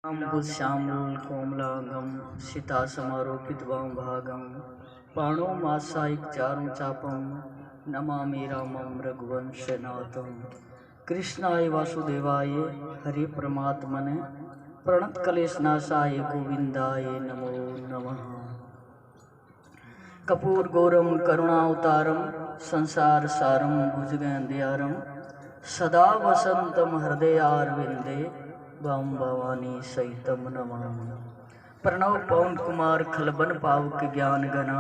श्यामल कोमलांगम सीता समारोपित वाम भागम पाणो मासाइक चारुं चापम नमामि रामं रघुवंश नाथम। कृष्णाय वासुदेवाय हरि परमात्मने प्रणत कलेश नाशाय गोविंदाय नमो नमः। कपूर गौरम करुणावतारम संसार सारम भुजगेन्द्यारम सदा वसंतम हृदयारविंदे वाम भवानी सहितम नमामि। प्रणव पवन कुमार खलबन पावक ज्ञान गना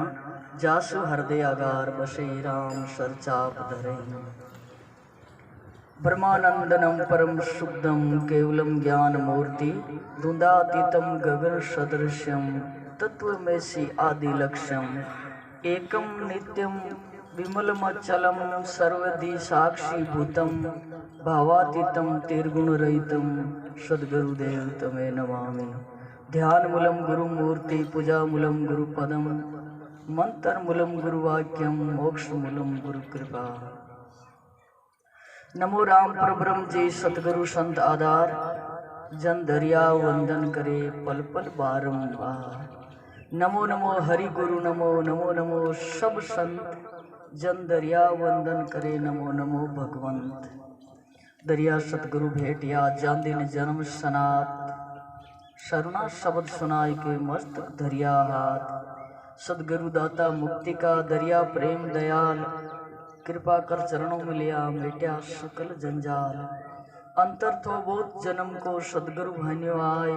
जासु हृदय अगार बसे राम सरचाप धरे। ब्रह्मानंदनम परम शुद्धम केवलम ज्ञान मूर्ति धुंधातीतम गगन सदृश्यम तत्वमेसी आदि लक्ष्यम एकम नित्यम विमलमचलम सर्वदी साक्षी भूतम भावातीतम तिर्गुण रहितम सद्गुरुदेव तमे नमामि। ध्यान मूलम गुरु मूर्ति पूजा मूलम गुरु पदम मंत्र मूलम गुरुवाक्यम मोक्ष मूलम गुरु कृपा। नमो राम प्रब्रह्म जी सतगुरु संत आधार जन दरिया वंदन करे पल पल बारंबार। नमो नमो हरि गुरु नमो नमो नमो सब संत जन दरिया वंदन करे नमो नमो भगवंत। दरिया सतगुरु भेटिया जान दिन जन्म सनात शरुणा शब्द सुनाई के मस्तक धरिया हाथ। सदगुरु दाता मुक्ति का दरिया प्रेम दयाल कृपा कर चरणों में लिया मिट्या सकल जंजाल। अंतर थो बहुत जन्म को सदगुरु भन्यो आय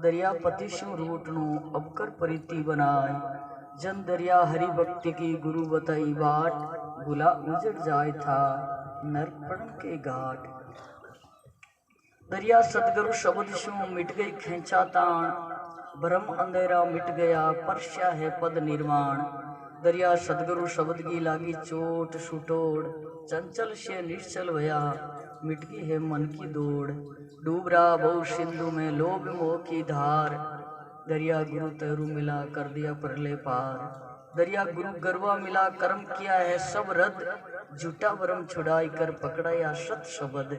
दरिया पति शिव रूटनु अब कर परिति बनाए। जन दरिया हरि भक्ति की गुरु बताई बाट बुला उजड़ जाए था नरपण के घाट। दरिया सतगुरु शब्द शिव मिट गई खेचा ताण ब्रह्म अंधेरा मिट गया परस्या है पद निर्माण। दरिया सतगुरु शब्द की लागी चोट सुटोड़ चंचल से निश्चल भया मिट गई है मन की दौड़। डूब रहा बहु सिंधु में लोभ मोह की धार दरिया गुरु तैरू मिला कर दिया परले पार। दरिया गुरु गरवा मिला कर्म किया है सब रद्द झूठा वरम छुड़ाई कर पकड़ा या सत शब्द।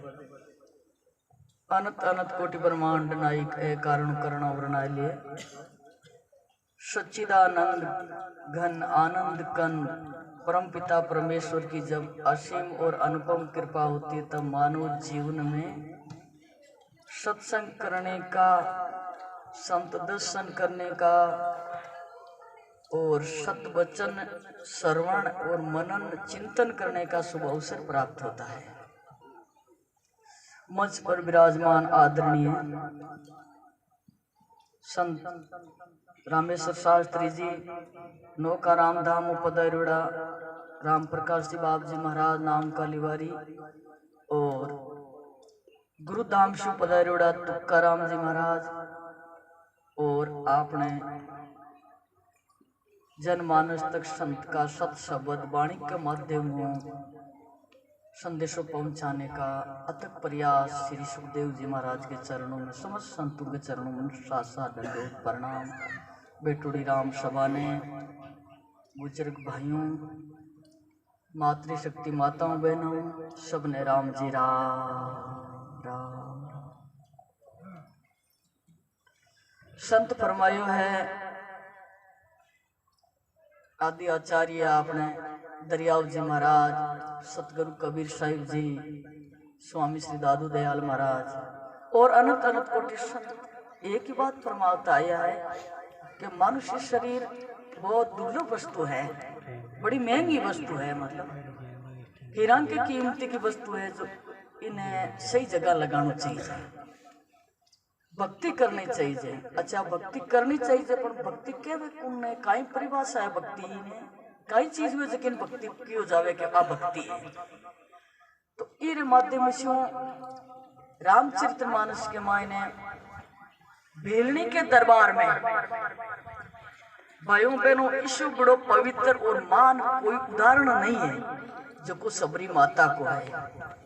अनंत अनंत कोटि ब्रह्मांड नायक है कारण करण वर्णा लिए सच्चिदानंद घन आनंद कन परम पिता परमेश्वर की जब असीम और अनुपम कृपा होती है तब मानव जीवन में सत्संग करने का संत दर्शन करने का और सत वचन श्रवण और मनन चिंतन करने का शुभ अवसर प्राप्त होता है। मंच पर विराजमान आदरणीय संत रामेश्वर शास्त्री जी नौका राम धाम पधारोड़ा राम प्रकाश जी बाप जी महाराज नाम का लिवारी और गुरुधाम शिव पधारोड़ा तुक्का राम जी महाराज और आपने जनमानस तक संत का सत शब्द वाणी के माध्यम संदेशों पहुंचाने का अथक प्रयास श्री सुखदेव जी महाराज के चरणों में समस्त संतों के चरणों में साथ दंडोत प्रणाम। बेटुड़ी राम सभा ने बुजुर्ग भाइयों मातृशक्ति माताओं बहनों सबने राम जी राम राम। संत फरमायो है आदि आचार्य आपने दरियाव जी महाराज सतगुरु कबीर साहिब जी स्वामी श्री दादू दयाल महाराज और अनंत अनंत कोटि संत एक ही बात फरमाता आया है कि मनुष्य शरीर बहुत दुर्लभ वस्तु है बड़ी महंगी वस्तु है मतलब हीरा की कीमती की वस्तु है जो इन्हें सही जगह लगाना चाहिए भक्ति करनी चाहिए। अच्छा भक्ति करनी चाहिए पर भक्ति के ने काई परिभाषा है भक्ति ने कई चीज में लेकिन भक्ति की हो जावे कि अभक्ति है। तो इस माध्यम से रामचरितमानस के मायने भेलनी के दरबार में भाइयों बहनों ईशु बड़ो पवित्र और मान कोई उदाहरण नहीं है जो को सबरी माता को है।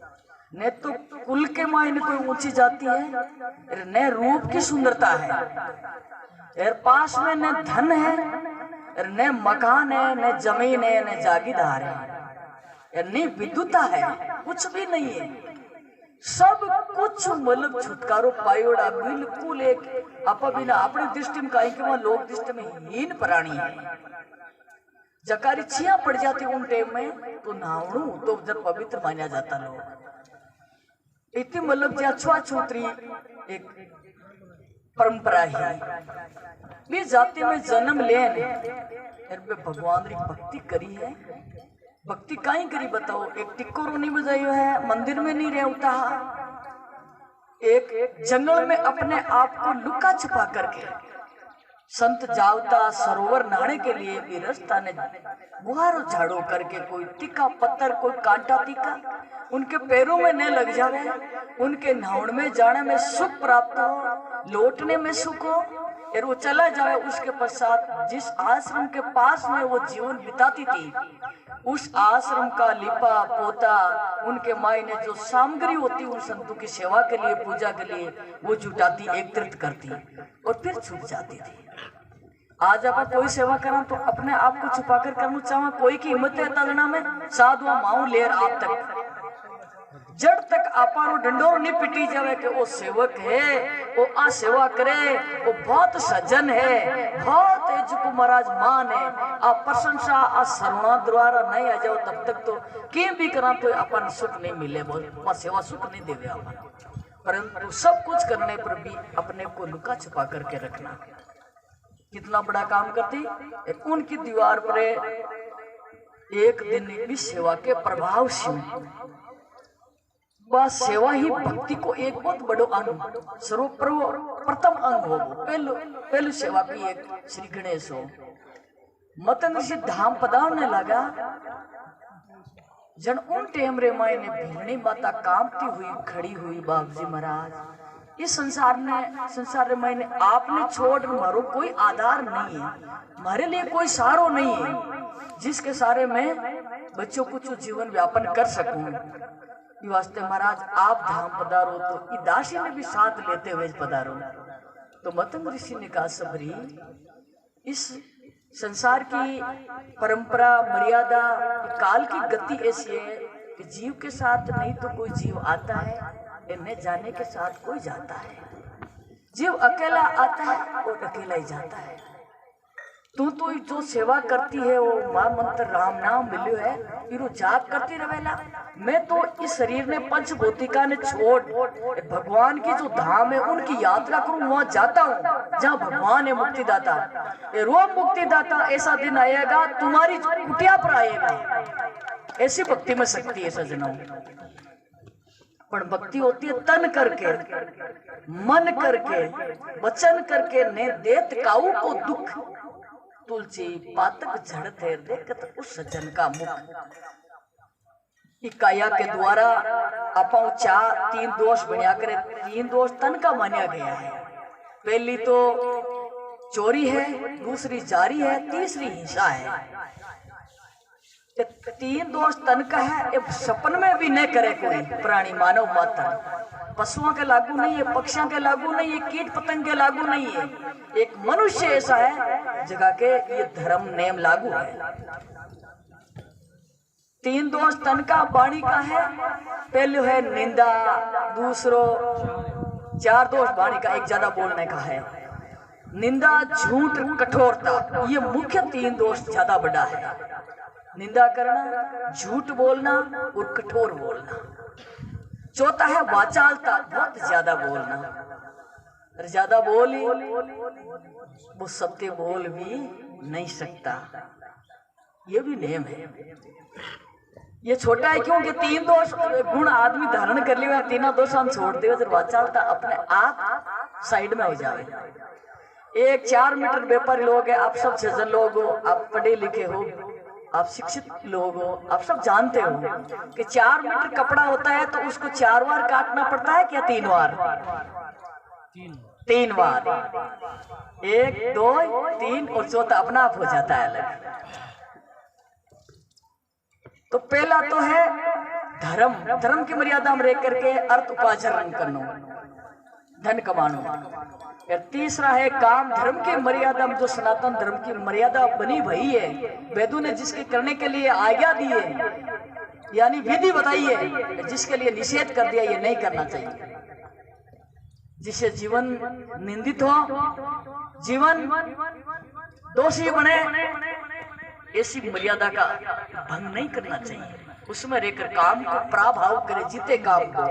न तो कुल के मायने कोई ऊंची जाती है न रूप की सुंदरता है और पास में न धन है न मकान है न जमीन है न जागीरदार है न विद्युता है कुछ भी नहीं है। सब कुछ मतलब छुटकारो पायोड़ा बिल्कुल एक आपा बिना अपनी दृष्टि में कहीं के लोग दृष्टि में हीन प्राणी है। जकारी छिया पड़ जाती उन टाइम में तो नहावणु तो जब पवित्र माना जाता लोग इतनी मतलब जो छुआछूतरी एक परंपरा है। वे जाति में जन्म लेने भगवान की भक्ति करी है। भक्ति कहीं करी बताओ, एक टिक्कोरो नहीं बजायो है, मंदिर में नहीं रहता, एक जंगल में अपने आप को लुका छुपा करके संत जावता सरोवर नहाने के लिए भी रास्ता ने गुहारो झाड़ो करके कोई टीका पत्थर कोई कांटा टीका उनके पैरों में न लग जावे, उनके नहाने में जाने में सुख प्राप्त हो, लौटने में सुख हो, और वो चला जाए। उसके पश्चात जिस आश्रम के पास में वो जीवन बिताती थी उस आश्रम का लिपा पोता उनके माई ने जो सामग्री होती उन संतों की सेवा के लिए पूजा के लिए वो जुटाती एकत्रित करती और फिर छूट जाती थी। आज आप कोई सेवा करा तो अपने आप को छुपा कर करना चाहे, कोई की हिम्मत है तजना में साधु माऊ लेर आप तक जड़ तक आपारो डंडोर नहीं पिटी जावे कि वो सेवक है, वो आ सेवा करे, वो बहुत सज्जन है, बहुत जो महाराज मान है, आप प्रशंसा आ सरुणा द्वारा नहीं आ जाओ तब तक तो के भी करा तो अपन सुख नहीं मिले, बहुत सेवा सुख नहीं देवे अपन। परंतु सब कुछ करने पर भी अपने को लुका छुपा करके रखना कितना बड़ा काम करती। उनकी दीवार पर एक दिन भी सेवा के प्रभाव से बस सेवा ही भक्ति को एक बहुत बड़ो अंग सर्वप्रथम अंग हो। पहलू सेवा की एक श्री गणेश हो मतंग से धाम पधारने लगा। जन उन टेम रे माई ने भीलनी माता कांपती हुई खड़ी हुई बाबूजी महाराज इस संसार रे माई ने आपने छोड़ मारो कोई आधार नहीं है, हमारे लिए कोई सहारो नहीं है जिसके सारे में बच्चों को जीवन व्यापन कर सकूं। वास्ते महाराज आप धाम पधारो तो दासी ने भी साथ लेते हुए पधारो। तो मतंग ऋषि ने कहा सबरी इस संसार की परंपरा मर्यादा काल की गति ऐसी है कि जीव के साथ नहीं तो कोई जीव आता है, इन्हें जाने के साथ कोई जाता है। जीव अकेला आता है और अकेला ही जाता है। तू तो जो सेवा करती है वो मां मंत्र राम नाम मिल्यो है फिर वो जाप करती रहेला। मैं तो इस शरीर ने पंचभौतिका ने छोड़ भगवान की जो धाम है उनकी यात्रा करूं, वहां जाता हूं जहां भगवान है मुक्तिदाता। वो मुक्तिदाता ऐसा दिन आएगा तुम्हारी कुटिया पर आएगा। ऐसी भक्ति में शक्ति है सजनों। पर भक्ति होती है तन करके मन करके वचन करके ने देत काऊ को दुख तुलसी पातक झड़त है देखत उस सज्जन का मुख। काया के द्वारा अपन तीन दोष बनिया करे। तीन दोष तन का माना गया है। पहली तो चोरी है, दूसरी जारी है, तीसरी हिंसा है। तीन दोष तन का है, सपन में भी न करे कोई प्राणी मानव मात्र। पशुओं के लागू नहीं है, पक्षियों के लागू नहीं है, कीट पतंग के लागू नहीं है। एक मनुष्य ऐसा है जगह के ये धर्म नेम लागू है। तीन दोष तन का वाणी का है। पहले है निंदा, दूसरो चार दोष वाणी का एक ज्यादा बोलने का है। निंदा झूठ कठोरता ये मुख्य तीन दोष ज्यादा बड़ा है। निंदा करना, झूठ बोलना और कठोर बोलना। चौथा है वाचालता बहुत ज्यादा बोलना। ज्यादा बोली वो सत्य बोल भी नहीं सकता, ये भी नेम है। ये छोटा है क्योंकि तीन दोष गुण आदमी धारण कर लिया, तीनों दोष हम छोड़ दे तो वाचालता अपने आप साइड में हो जाए। एक 4 मीटर व्यापारी लोग है, आप सब सज्जन लोग हो, आप पढ़े लिखे हो, आप शिक्षित लोग हो, आप सब जानते हो कि 4 मीटर कपड़ा होता है तो उसको 4 बार काटना पड़ता है क्या 3 बार? 3 बार। 1 2 3 और चौथा अपना आप हो जाता है अलग। तो पहला तो है धर्म, धर्म की मर्यादा में रह करके अर्थ उपाचरण करना, धन कमाना। तीसरा है काम, धर्म की मर्यादा में जो सनातन धर्म की मर्यादा बनी भई है, वेदों ने जिसके करने के लिए आज्ञा दी है, यानी विधि बताइए जिसके लिए निषेध कर दिया ये नहीं करना चाहिए, जिससे जीवन निंदित हो, जीवन दोषी बने, ऐसी मर्यादा का भंग नहीं करना चाहिए। उसमें रहकर काम को प्राभाव करे, जीते काम को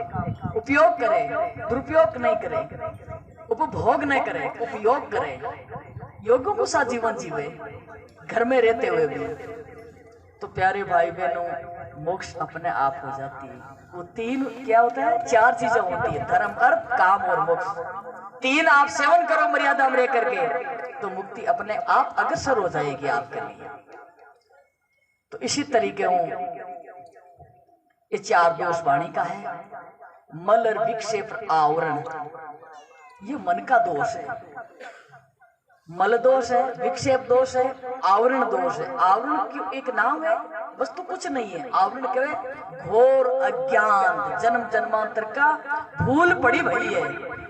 उपयोग करे, दुरुपयोग नहीं करे, उपभोग नहीं करे, उपयोग करे, योगों को साथ जीवन जीवे घर में रहते हुए भी। तो प्यारे भाई बहनों, मोक्ष अपने आप हो जाती है। वो तीन क्या होता है, चार चीजें होती है, धर्म, अर्थ, काम और मोक्ष। तीन आप सेवन करो मर्यादा में रह करके तो मुक्ति अपने आप अग्रसर हो जाएगी आपके लिए। तो इसी तरीके हूं ये चार दोष वाणी का है। मल और विक्षेप आवरण, ये मन का दोष है। मल दोष है, विक्षेप दोष है, आवरण दोष है। आवरण क्यों एक नाम है, वस्तु कुछ नहीं है। आवरण क्या है, घोर अज्ञान, जन्म जन्मांतर का भूल पड़ी भई है।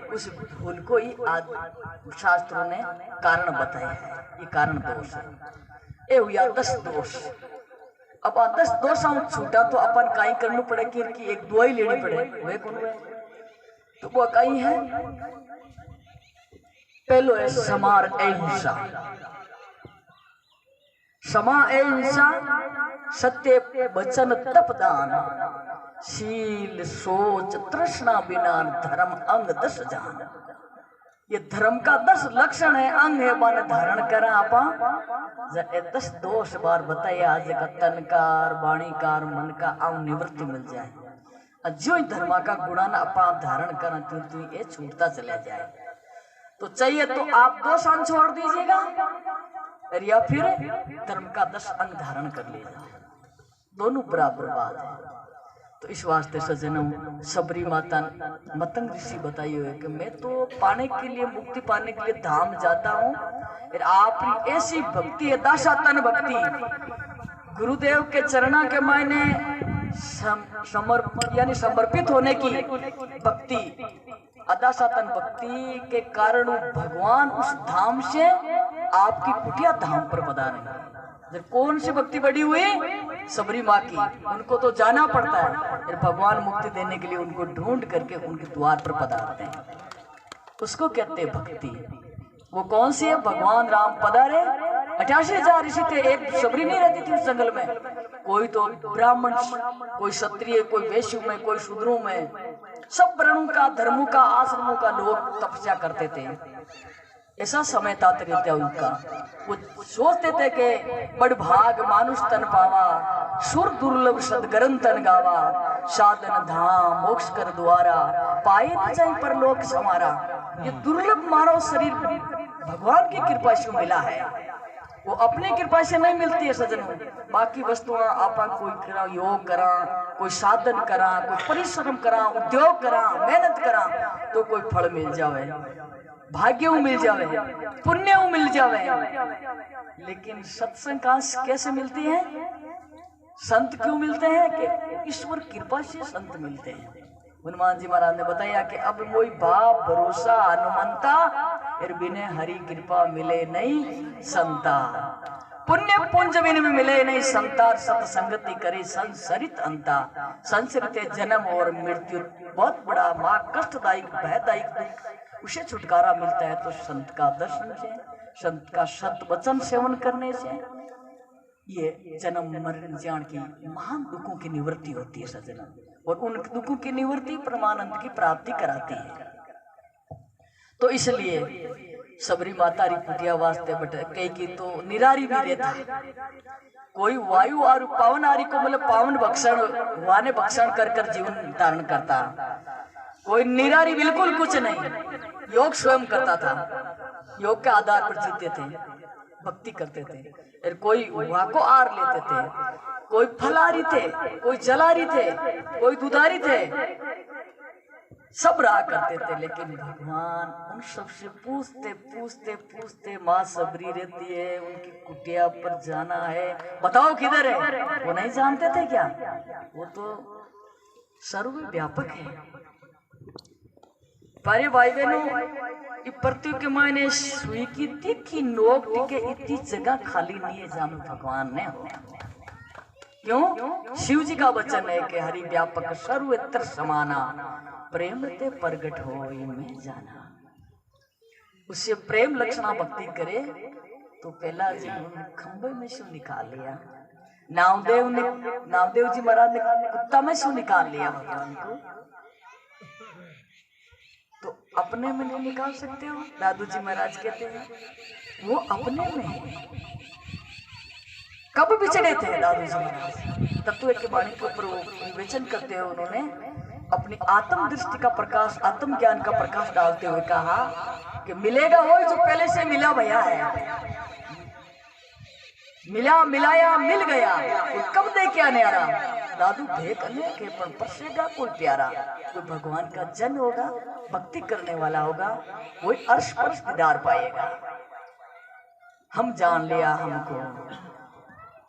उस भूल को ही आज शास्त्रों ने कारण बताया है, ये कारण दोष है। ये हुआ 10 दोष। अब 10 दोष छूटा तो अपन कहीं करना पड़े कि एक दवाई लेनी पड़े, वे कौन है? तो वो कहीं है, पहलो है समार अहिंसा। समा अहिंसा, सत्य वचन तपदान, शील सोच तृष्णा बिना, धर्म अंग 10 जान। ये धर्म का 10 लक्षण है, अंग है, मन धारण करा आपा। 10 दोष बार बताए आज का, तनकार, वाणीकार, मन का अंग निवृत्ति मिल जाए। जो धर्मा का गुणा ना अपा धारण करा तो ये छूटता चला जाए। तो चाहिए तो आप 2 अंग छोड़ दीजिएगा या फिर धर्म का 10 अंग धारण कर लीजिएगा, दोनों बराबर बात है। तो इस वास्ते सज्जनों, सबरी माता मतंग ऋषि बताई हुए कि मैं तो पाने के लिए, मुक्ति पाने के लिए धाम जाता हूँ। आप ऐसी भक्ति है, दासातन भक्ति, गुरुदेव के चरणा के मायने यानी समर्पित होने की भक्ति, अदासातन भक्ति के कारण भगवान उस धाम से आपकी कुटिया धाम पर पधारेंगे। कौन सी भक्ति बड़ी हुई, सबरी माँ की, उनको तो जाना पड़ता है। भगवान मुक्ति देने के लिए उनको ढूंढ करके उनके द्वार पर पधारते हैं, उसको कहते हैं भक्ति। वो कौन सी है, भगवान राम पधारे, 88,000 ऋषि थे, एक सबरी नहीं रहती थी उस जंगल में। कोई तो ब्राह्मण, कोई क्षत्रिय, कोई वैश्य में, कोई शूद्रों में, सब वर्णों का, धर्मों का, आश्रमों का लोग तपस्या करते थे। ऐसा समय तात्पर्य था उनका। वो सोचते थे कि बड़ भाग मानुष तन पावा, सुर दुर्लभ सदगरन तन गावा, साधन धाम मोक्ष कर द्वारा, पाए न जाए पर लोक समारा। ये दुर्लभ मानव शरीर भगवान की कृपा से मिला है, वो अपने कृपा से नहीं मिलती है सज्जनों। बाकी वस्तुएं आपा कोई करा, योग करा, कोई साधन करा, कोई परिश्रम करा, उद्योग करा, मेहनत करा तो कोई फल मिल जावे, भाग्य मिल जावे, पुण्य मिल जावे। लेकिन सत्संग कैसे मिलती है, संत क्यों मिलते हैं कि ईश्वर कृपा से संत मिलते हैं। हनुमान जी महाराज ने बताया कि अब वही बाप भरोसा हनुमंता, बिने हरि कृपा मिले नहीं संता। पुण्य पुंज बिन में मिले नहीं संता, सत्संगति करे संसरित अंता। संसरित जन्म और मृत्यु बहुत बड़ा माँ कष्टदायक भयदायक दुख, उसे छुटकारा मिलता है तो संत का दर्शन से, संत का सत वचन सेवन करने से ये जन्म मरण जान की महान दुखों की निवृत्ति होती है सज्जन, और उन दुखों की निवृत्ति परमानंद की प्राप्ति कराती है। तो इसलिए सबरी माता री कुटिया वास्ते बट कई की तो निरारी भी रहता, कोई वायु और पावन आरी को मतलब पावन भक्षण वाने भक्षण कर जीवन धारण करता, कोई निरारी बिल्कुल कुछ नहीं, योग स्वयं करता था, योग के आधार पर जीते थे, भक्ति करते थे। और कोई वहां को आर लेते थे, कोई फलारी थे, कोई जलारी थे, कोई दुधारी थे, सब रहा करते थे। लेकिन भगवान उन सबसे पूछते पूछते पूछते माँ सबरी रहती है, उनकी कुटिया पर जाना है, बताओ किधर है, वो नहीं जानते थे क्या? वो तो सर्वव्यापक है। पारे भाई बहनों, पृथ्वी के मायने सुई की तीखी नोक टिके इतनी जगह खाली नहीं है, जानो भगवान ने हो। क्यों? शिव जी का वचन है कि हरि व्यापक सर्वत्र समाना, प्रेम ते प्रगट हो में जाना। उससे प्रेम लक्षणा भक्ति करे तो पहला जी खंबे में से निकाल लिया। नामदेव जी महाराज ने कुत्ता में से निकाल लिया भगवान को, तो अपने में नहीं निकाल सकते हो? दादू जी महाराज कहते हैं वो अपने में है। कब बिछड़े थे दादू जी महाराज? तत्व के वाणी के ऊपर वो विवेचन करते हुए उन्होंने अपनी आत्म दृष्टि का प्रकाश, आत्म ज्ञान का प्रकाश डालते हुए कहा कि मिलेगा वही जो पहले से मिला भया है। मिला मिलाया मिल गया, कोई कब दे क्या न्यारा, दादू देख के पर परसेगा कोई प्यारा। कोई भगवान का जन होगा, भक्ति करने वाला होगा, वही अर्श पर दीदार पाएगा। हम जान लिया हमको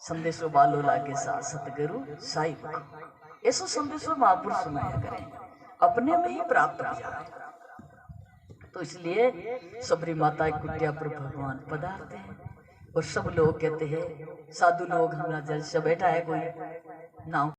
संदेशो बालो लागे सा सतगुरु साहिब को, ऐसा संदेशो महापुरुष सुनाया करें, अपने में ही प्राप्त हो जाए। तो इसलिए सबरी माता कुटिया पर भगवान पधारते हैं और सब लोग कहते हैं, साधु लोग हमारा जल से बैठा है कोई नाव